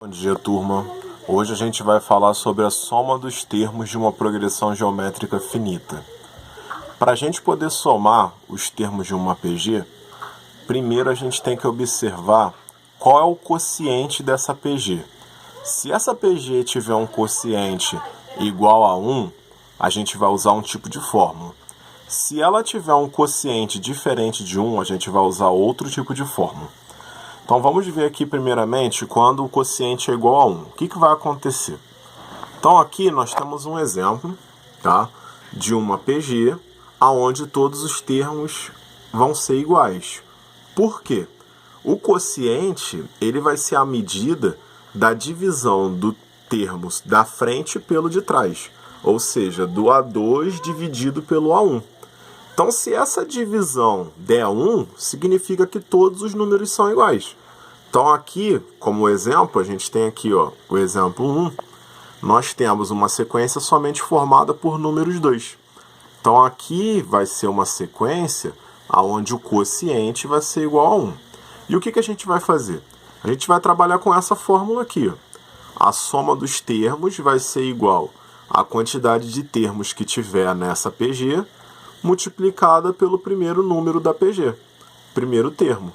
Bom dia, turma. Hoje a gente vai falar sobre a soma dos termos de uma progressão geométrica finita. Para a gente poder somar os termos de uma PG, primeiro a gente tem que observar qual é o quociente dessa PG. Se essa PG tiver um quociente igual a 1, a gente vai usar um tipo de fórmula. Se ela tiver um quociente diferente de 1, a gente vai usar outro tipo de fórmula. Então vamos ver aqui primeiramente quando o quociente é igual a 1. O que vai acontecer? Então aqui nós temos um exemplo, tá, de uma PG onde todos os termos vão ser iguais. Por quê? O quociente ele vai ser a medida da divisão do termos da frente pelo de trás, ou seja, do A2 dividido pelo A1. Então, se essa divisão der 1, significa que todos os números são iguais. Então, aqui, como exemplo, a gente tem aqui o exemplo 1. Nós temos uma sequência somente formada por números 2. Então, aqui vai ser uma sequência onde o quociente vai ser igual a 1. E o que a gente vai fazer? A gente vai trabalhar com essa fórmula aqui. A soma dos termos vai ser igual à quantidade de termos que tiver nessa PG, multiplicada pelo primeiro número da PG, primeiro termo.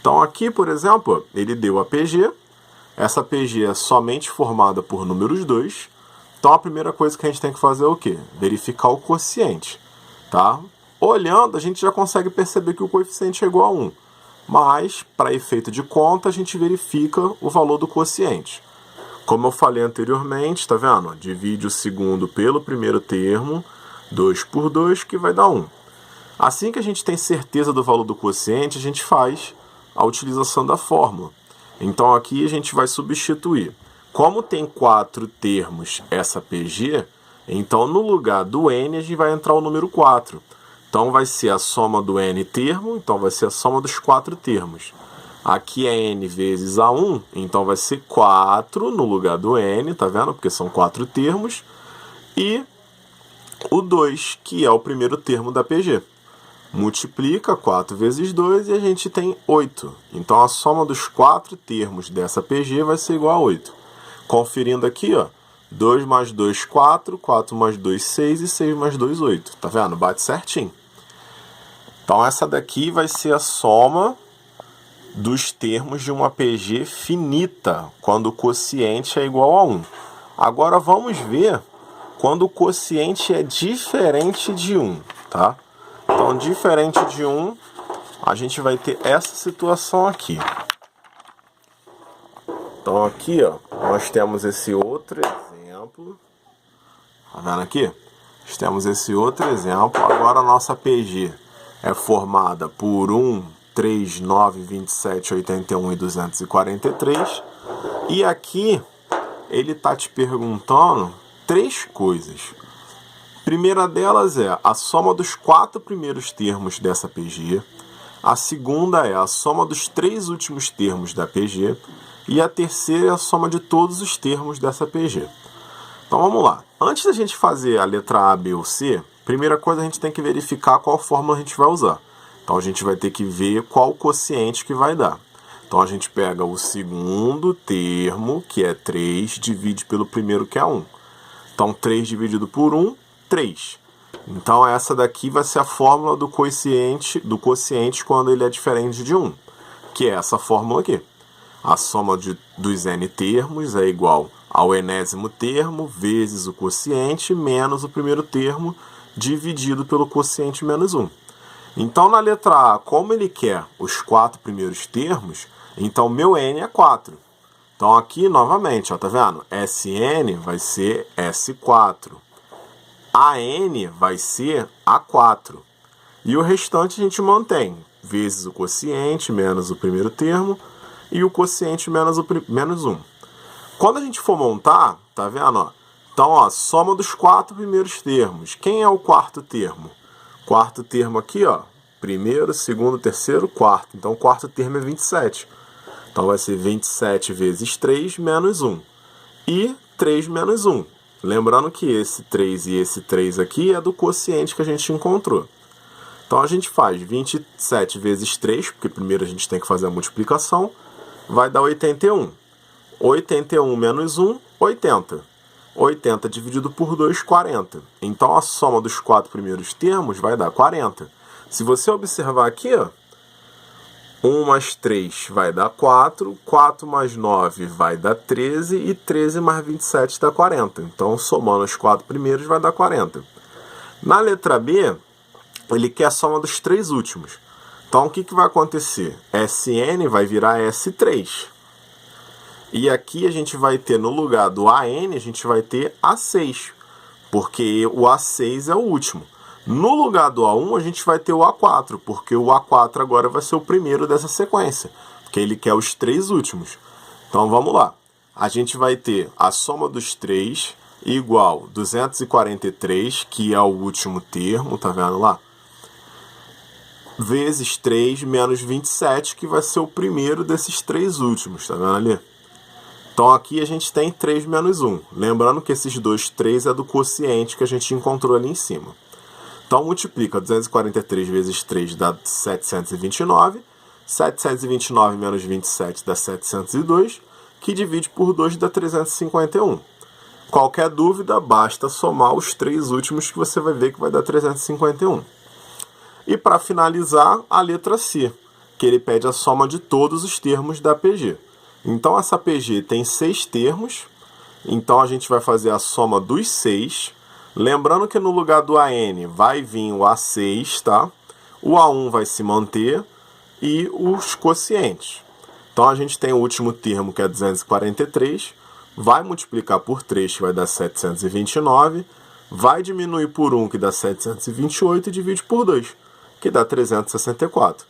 Então aqui, por exemplo, ele deu a PG, essa PG é somente formada por números 2, então a primeira coisa que a gente tem que fazer é o quê? Verificar o quociente, tá? Olhando, a gente já consegue perceber que o coeficiente é igual a 1, mas, para efeito de conta, a gente verifica o valor do quociente. Como eu falei anteriormente, tá vendo? Divide o segundo pelo primeiro termo, 2 por 2, que vai dar 1. Assim que a gente tem certeza do valor do quociente, a gente faz a utilização da fórmula. Então aqui a gente vai substituir. Como tem 4 termos essa PG, então no lugar do n a gente vai entrar o número 4. Então vai ser a soma do n termo, então vai ser a soma dos 4 termos. Aqui é n vezes A1, então vai ser 4 no lugar do n, tá vendo? Porque são 4 termos. E o 2, que é o primeiro termo da PG. Multiplica 4 vezes 2 e a gente tem 8. Então a soma dos 4 termos dessa PG vai ser igual a 8. Conferindo aqui, 2 mais 2, 4, 4 mais 2, 6 e 6 mais 2, 8. Tá vendo? Bate certinho. Então essa daqui vai ser a soma dos termos de uma PG finita, quando o quociente é igual a 1. Agora vamos ver quando o quociente é diferente de 1, tá? Então, diferente de 1, a gente vai ter essa situação aqui. Então, aqui, nós temos esse outro exemplo. Tá vendo aqui? Nós temos esse outro exemplo. Agora, a nossa PG é formada por 1, 3, 9, 27, 81 e 243. E aqui, ele está te perguntando 3 coisas. Primeira delas é a soma dos 4 primeiros termos dessa PG. A segunda é a soma dos 3 últimos termos da PG. E a terceira é a soma de todos os termos dessa PG. Então vamos lá. Antes da gente fazer a letra A, B ou C, primeira coisa a gente tem que verificar qual fórmula a gente vai usar. Então a gente vai ter que ver qual quociente que vai dar. Então a gente pega o segundo termo, que é 3, divide pelo primeiro, que é 1. Então 3 dividido por 1, 3. Então essa daqui vai ser a fórmula do quociente quando ele é diferente de 1, que é essa fórmula aqui. A soma dos n termos é igual ao enésimo termo vezes o quociente menos o primeiro termo dividido pelo quociente menos 1. Então na letra A, como ele quer os 4 primeiros termos, então meu n é 4. Então aqui novamente, tá vendo? Sn vai ser S4. AN vai ser A4. E o restante a gente mantém, vezes o quociente menos o primeiro termo e o quociente menos 1. Quando a gente for montar, tá vendo? Então, soma dos 4 primeiros termos. Quem é o quarto termo? Quarto termo aqui, primeiro, segundo, terceiro, quarto. Então, o quarto termo é 27. Então, vai ser 27 vezes 3 menos 1. E 3 menos 1. Lembrando que esse 3 e esse 3 aqui é do quociente que a gente encontrou. Então a gente faz 27 vezes 3, porque primeiro a gente tem que fazer a multiplicação, vai dar 81. 81 menos 1, 80. 80 dividido por 2, 40. Então a soma dos 4 primeiros termos vai dar 40. Se você observar aqui, ó, 1 mais 3 vai dar 4, 4 mais 9 vai dar 13 e 13 mais 27 dá 40. Então, somando os 4 primeiros vai dar 40. Na letra B, ele quer a soma dos 3 últimos. Então, o que vai acontecer? Sn vai virar S3. E aqui a gente vai ter, no lugar do AN, a gente vai ter A6, porque o A6 é o último. No lugar do A1, a gente vai ter o A4, porque o A4 agora vai ser o primeiro dessa sequência, porque ele quer os 3 últimos. Então, vamos lá. A gente vai ter a soma dos 3 igual 243, que é o último termo, tá vendo lá? Vezes 3 menos 27, que vai ser o primeiro desses 3 últimos, tá vendo ali? Então, aqui a gente tem 3 menos 1. Lembrando que esses dois 3 é do quociente que a gente encontrou ali em cima. Então, multiplica 243 vezes 3 dá 729. 729 menos 27 dá 702, que divide por 2 dá 351. Qualquer dúvida, basta somar os 3 últimos que você vai ver que vai dar 351. E para finalizar, a letra C, que ele pede a soma de todos os termos da PG. Então, essa PG tem 6 termos, então a gente vai fazer a soma dos 6. Lembrando que no lugar do AN vai vir o A6, tá? O A1 vai se manter e os quocientes. Então, a gente tem o último termo, que é 243, vai multiplicar por 3, que vai dar 729, vai diminuir por 1, que dá 728, e divide por 2, que dá 364.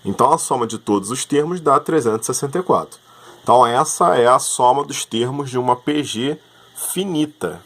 Então, a soma de todos os termos dá 364. Então, essa é a soma dos termos de uma PG finita.